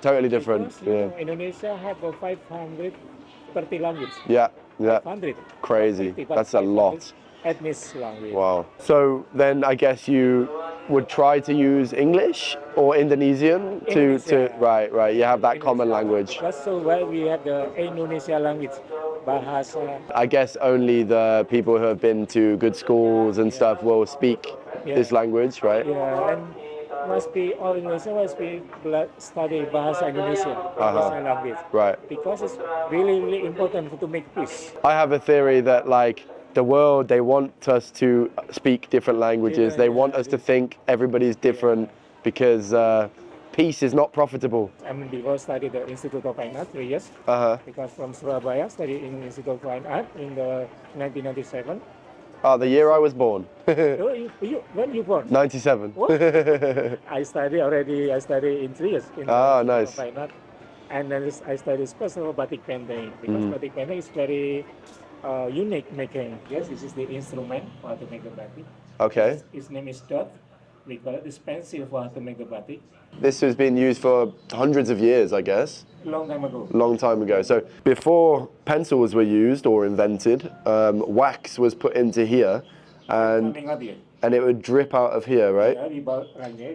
totally different. Because, Indonesia have 530 language. Yeah. 500. Crazy. That's a lot. Ethnic language. Wow. So then I guess you would try to use English or Indonesian English, to yeah. right. You have that common language. That's so why we have the Indonesia language, bahasa. I guess only the people who have been to good schools and stuff will speak this language, right? Yeah, and must be all Indonesia must be study bahasa Indonesia, bahasa language. Right. Because it's really, really important to make peace. I have a theory that like the world, they want us to speak different languages. They want us to think everybody's different because peace is not profitable. I mean, before studied the Institute of Fine Art 3 years. Because from Surabaya, studied in Institute of Fine Art in the 1997. The year I was born. Oh, when you born? 97. What? I study in 3 years in the Institute nice. of Fine Art. And then I studied special batik painting because batik painting is very unique making. Yes, this is the instrument for how to make the batik. Okay. His name is dot. We call it this pencil for how to make the batik. This has been used for hundreds of years, I guess. Long time ago. Long time ago. So before pencils were used or invented, wax was put into here and Coming out here. it would drip out of here, right? Yeah,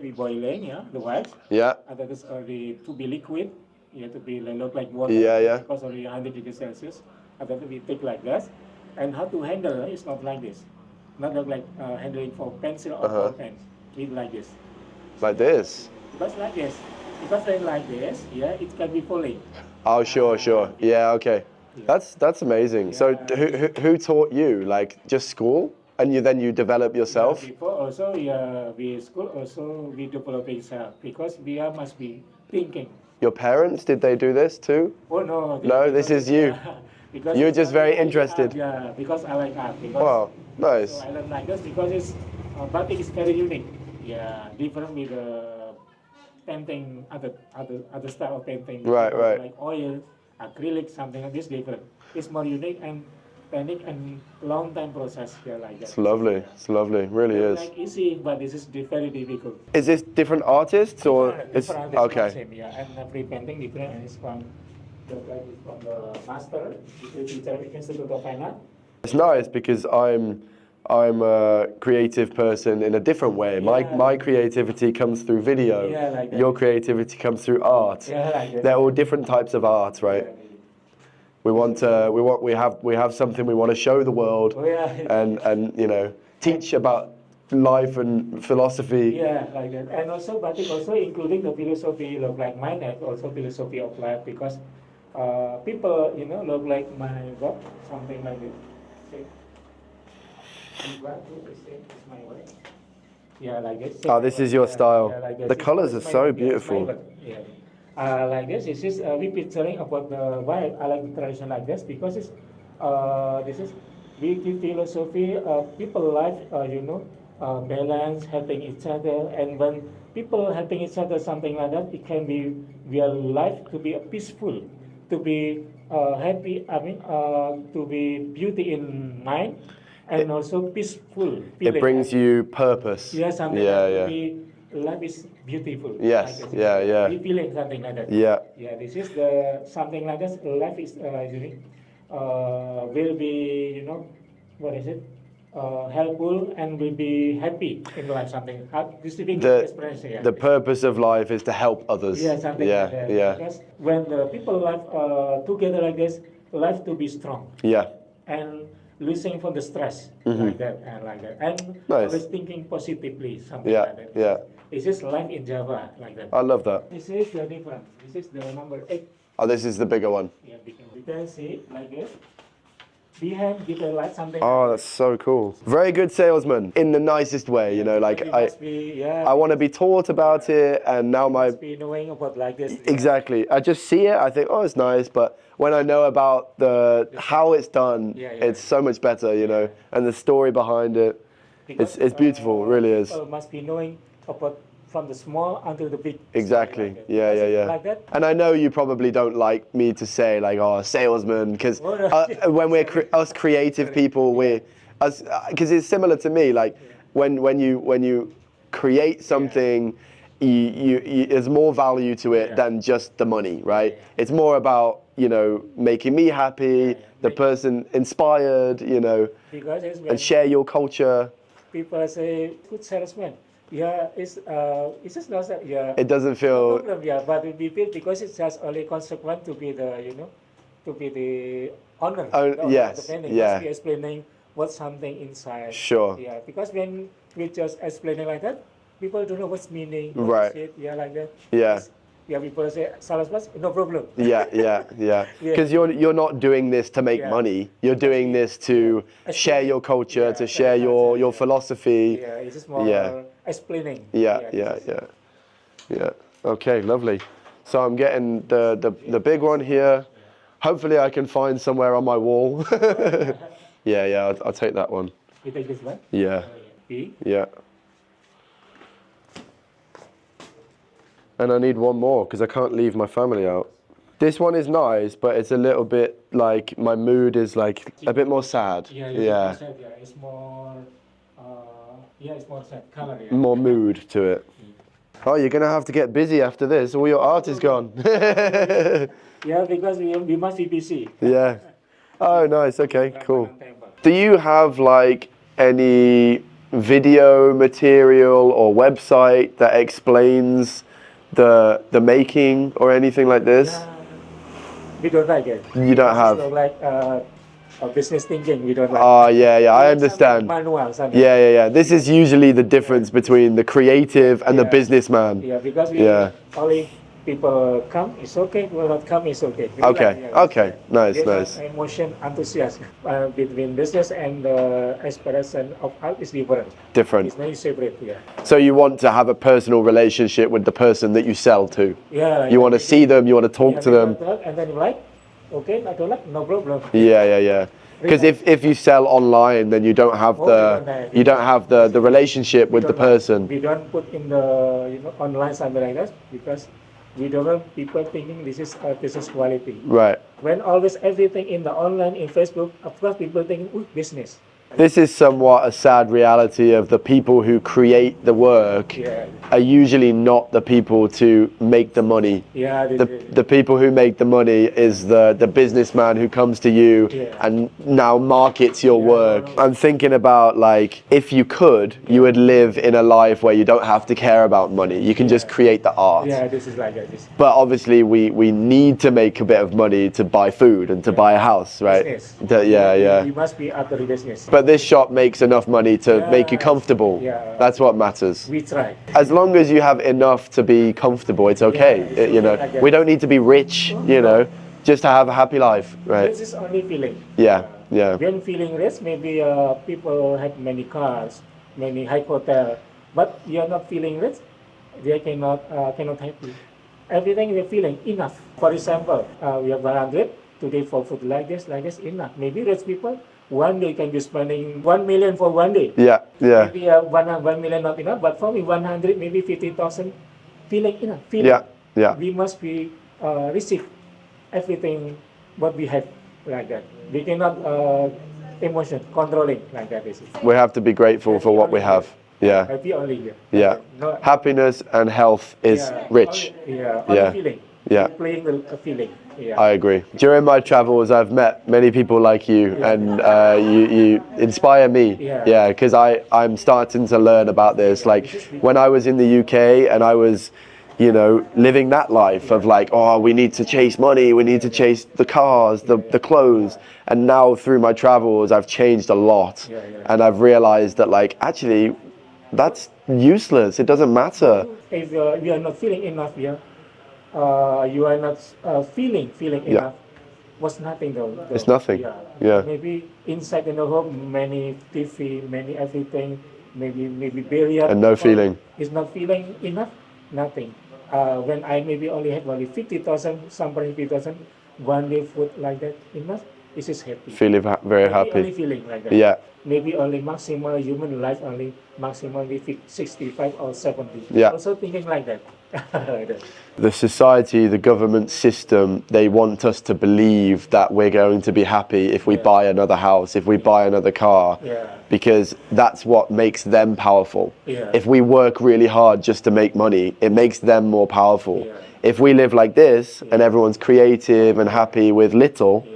we boiling, the wax. Yeah. And that is already to be liquid. You have to be look like water. Yeah. Because already 100 degrees Celsius. And then we take like this. And how to handle it's not like this. Not like handling for pencil or for pen. It's like this. Like this. Because like this. Because when like this, it can be falling. Oh, sure. Yeah, okay. That's amazing. So who taught you? Like just school? And then you develop yourself? Before also, we school also we develop itself because we must be thinking. Your parents, did they do this too? Oh no. No, this is you. Because You're just very interested. Yeah, because I like art. Because, Wow, nice. So I learn like this because it's batik is very unique. Yeah, different with painting, other style of painting. Right. Like oil, acrylic, something like this different. It's more unique and painting and long time process here like that. It's lovely. Really is. Like easy, but this is very difficult. Is this different artists or it's Different artists okay? Same, yeah, and every painting different and it's from the master, the teacher, Institute of Fine Art. It's nice because I'm a creative person in a different way. My creativity comes through video. Yeah, like that. Your creativity comes through art. Yeah, like that. They're all different types of art, right? We have something we want to show the world Oh, yeah. and teach about life and philosophy. Yeah, like that. And also batik also including the philosophy look like mine and also philosophy of life because people look like my God, something like this. See? My way. Yeah, like this. Oh, this is your style. Yeah, like this. The colors are It's so my- beautiful. Yeah. Like this is we picturing about the why I like the tradition like this because it's this is we give philosophy people life balance helping each other and when people helping each other something like that it can be real life to be peaceful to be happy to be beauty in mind and also peaceful feeling. It brings you purpose. Yeah, something like life is beautiful. Yes, like that. yeah. We feeling something like that. Yeah. Yeah, this is the something like this. Life is unique. Will be what is it? Helpful and will be happy in life. Something. This is the experience. Yeah. The purpose of life is to help others. Yeah, something like that. Yeah. Because when the people live together like this, life to be strong. Yeah. And losing from the stress like that and Nice. always thinking positively something Yeah, like that. yeah. This is life in Java like that. I love that. This is the difference. This is the number 8. Oh, this is the bigger one. Yeah, because you can see like this. Behind give a light something. Oh, that's so cool. Very good salesman in the nicest way, like You must be, I want to be taught about it and now must be knowing about like this. Exactly. I just see it, I think, oh, it's nice, but when I know about how it's done, it's so much better, and the story behind it, Because, it's beautiful, it really is. People must be knowing about from the small until the big. Exactly. Like that. Yeah. Like that. And I know you probably don't like me to say like, oh, salesman, because Oh, no. when we're us creative people, because it's similar to me. Like when you create something, there's more value to it than just the money, right? It's more about making me happy, the person inspired, Because it's when and share your culture. people say good salesman. Yeah, it's just not that, yeah. It doesn't No feel. problem, yeah, but we feel because it's just only consequent to be the, to be the owner. Oh, the owner of yes, the vending. yeah. Must be explaining what's something inside. Sure. Yeah, because when we just explaining like that, people don't know what's meaning. What Right. is it? Yeah, like that. Yeah. Yeah, people say salas mas, no problem. Yeah, yeah, yeah. Because you're not doing this to make Yeah. money. You're doing this to share your culture, Yeah, to share your philosophy. Yeah, it's just more Yeah. explaining. Yeah, this yeah, is- yeah, yeah. Okay, lovely. So I'm getting the big one here. Hopefully I can find somewhere on my wall. Yeah, I'll take that one. You take this one. Yeah, B. yeah. And I need one more because I can't leave my family out. This one is nice, but it's a little bit like my mood is like a bit more sad. Yeah, Yeah, it's more. It's more sad color. Yeah. more mood to it. Oh, you're gonna have to get busy after this. All your art is gone. Yeah, because we must be busy. Yeah. Oh, nice. Okay, cool. Do you have like any video material or website that explains the making or anything like this? We don't like it. You don't have. We don't like business thinking. We don't like. Oh, yeah, I We like understand. something Manual, something. Yeah. This is usually the difference between the creative and the Yeah. businessman. Yeah, because we Yeah. only people come, it's okay. Will not come, it's okay. We Okay, okay. Nice, There's nice. an emotion, enthusiasm between business and the expression of art is different. Different. It's very separate. Yeah. So you want to have a personal relationship with the person that you sell to. Yeah. You want to see them, you want to talk to them. And then you like, okay, I don't like, no problem. Yeah. Because if you sell online, then you don't have the relationship with the person. We don't put in the online something like that because we don't want people thinking this is business quality. Right. When always everything in the online in Facebook, of course people thinking business. This is somewhat a sad reality of the people who create the work Yeah. are usually not the people to make the money. Yeah. The people who make the money is the businessman who comes to you Yeah. and now markets your work. I'm thinking about like if you could, you would live in a life where you don't have to care about money. You can just create the art. Yeah, this is like that. This But obviously we need to make a bit of money to buy food and to buy a house, right? business. Yeah. We must be after the business. But this shop makes enough money to make you comfortable. Yeah. That's what matters. We try. As long as you have enough to be comfortable, it's okay. Yeah, it's okay, I guess. We don't need to be rich, just to have a happy life, right? This is only feeling. Yeah. When feeling rich, maybe people have many cars, many high hotel, but you are not feeling rich, they cannot happy. Everything we're feeling enough. For example, we have 100 today for food like this enough. Maybe rich people one day can be spending 1 million for one day. Yeah. Maybe 1 million not enough, but for me 100, maybe 50,000, feeling enough. Feeling. Yeah. We must be receive everything what we have like that. We cannot emotion controlling like that. This is. We have to be grateful for what we have. Yeah. Happy only here. Yeah. No, Happiness and health is yeah, rich. Only Yeah. feeling. Yeah. Playing the feeling. Yeah. I agree. During my travels, I've met many people like you, and you inspire me. Yeah. Because I'm starting to learn about this. Like when I was in the UK and I was, living that life of like, oh, we need to chase money, we need to chase the cars, the clothes. And now through my travels, I've changed a lot, and I've realized that like actually, that's useless. It doesn't matter. If you are not feeling enough, you are not feeling enough. Was nothing though. It's nothing. Yeah. Maybe inside in the home, many TV, many everything, maybe billiard. And no feeling. It's not feeling enough. Nothing. When I maybe only have only 50,000, somebody 50,000, one day food like that enough. This is happy. Feeling very Maybe only happy. feeling like that. Yeah. Maybe only maximal human life only maximally 65 or 70. Yeah. Also thinking like that. The society, the government system, they want us to believe that we're going to be happy if we buy another house, if we buy another car, because that's what makes them powerful. Yeah. If we work really hard just to make money, it makes them more powerful. Yeah. If we live like this and everyone's creative and happy with little,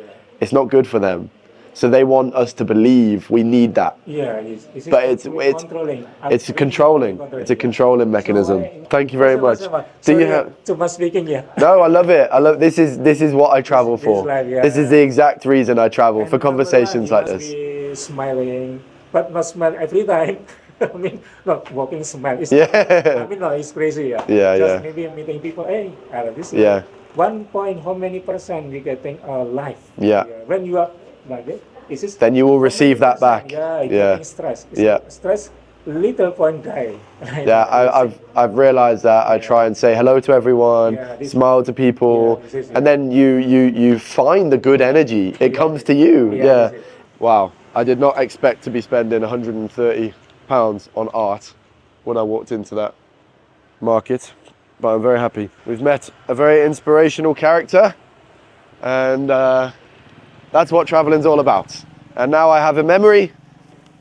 it's not good for them. So they want us to believe we need that. Yeah, But it's controlling. it's controlling. It's a controlling mechanism. Thank you very much. Do you have? Too much speaking, yeah. No, I love it. I love this is what I travel for. life, yeah. This is the exact reason I travel, for And number conversations one, like you must this. be smiling, but not smile every time. I mean, not walking smile. It's, Yeah. I mean, no, it's crazy. Yeah. Yeah, Just yeah. maybe meeting people. Hey, this is Yeah. 1 point. How many % you getting life? Yeah. When you are like this, is this Then you will how many receive that percent? back. Yeah. You're Yeah. getting stress. It's Yeah. Stress. Little point die. Yeah, I've realised that. I try and say hello to everyone, Yeah, this- smile to people, Yeah, this is- and then you find the good energy. It comes to you. Yeah, Yeah. this is- Wow. I did not expect to be spending £130 on art when I walked into that market, but I'm very happy. We've met a very inspirational character, and that's what travelling's all about. And now I have a memory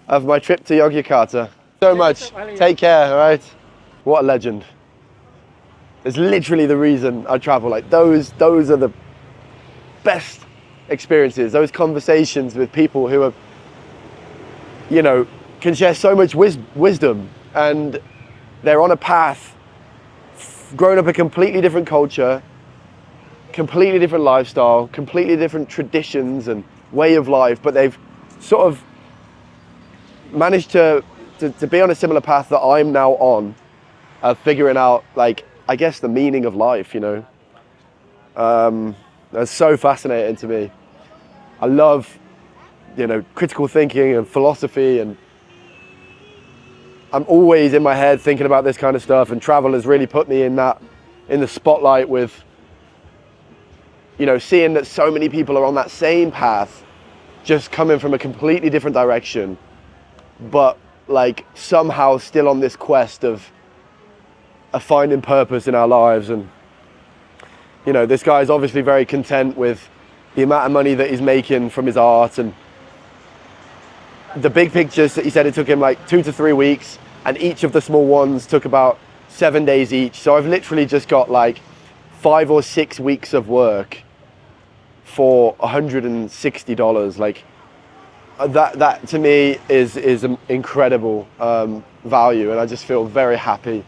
of my trip to Yogyakarta. So much. Take care, all right? What a legend. It's literally the reason I travel. Like those are the best experiences, those conversations with people who have, you know, can share so much wisdom, and they're on a path, grown up a completely different culture, completely different lifestyle, completely different traditions and way of life, but they've sort of managed to be on a similar path that I'm now on, figuring out, like, I guess the meaning of life, you know. That's so fascinating to me. I love, you know, critical thinking and philosophy, and I'm always in my head thinking about this kind of stuff, and travel has really put me in the spotlight with, you know, seeing that so many people are on that same path, just coming from a completely different direction, but like somehow still on this quest of finding purpose in our lives. And, you know, this guy is obviously very content with the amount of money that he's making from his art, and the big pictures that he said it took him like 2 to 3 weeks, and each of the small ones took about 7 days each. So I've literally just got like 5 or 6 weeks of work for $160. Like that to me is an incredible value, and I just feel very happy.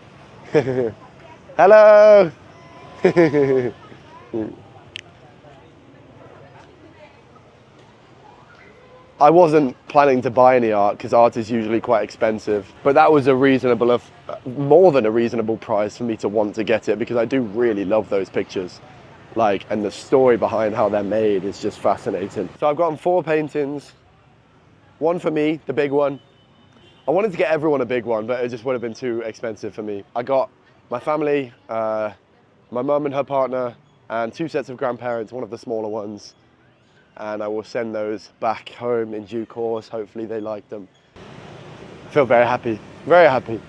Hello. I wasn't planning to buy any art because art is usually quite expensive, but that was more than a reasonable price for me to want to get it, because I do really love those pictures. Like, and the story behind how they're made is just fascinating. So I've gotten 4 paintings, one for me, the big one. I wanted to get everyone a big one, but it just would have been too expensive for me. I got my family, my mum and her partner, and 2 sets of grandparents, one of the smaller ones. And I will send those back home in due course. Hopefully they like them. I feel very happy, very happy.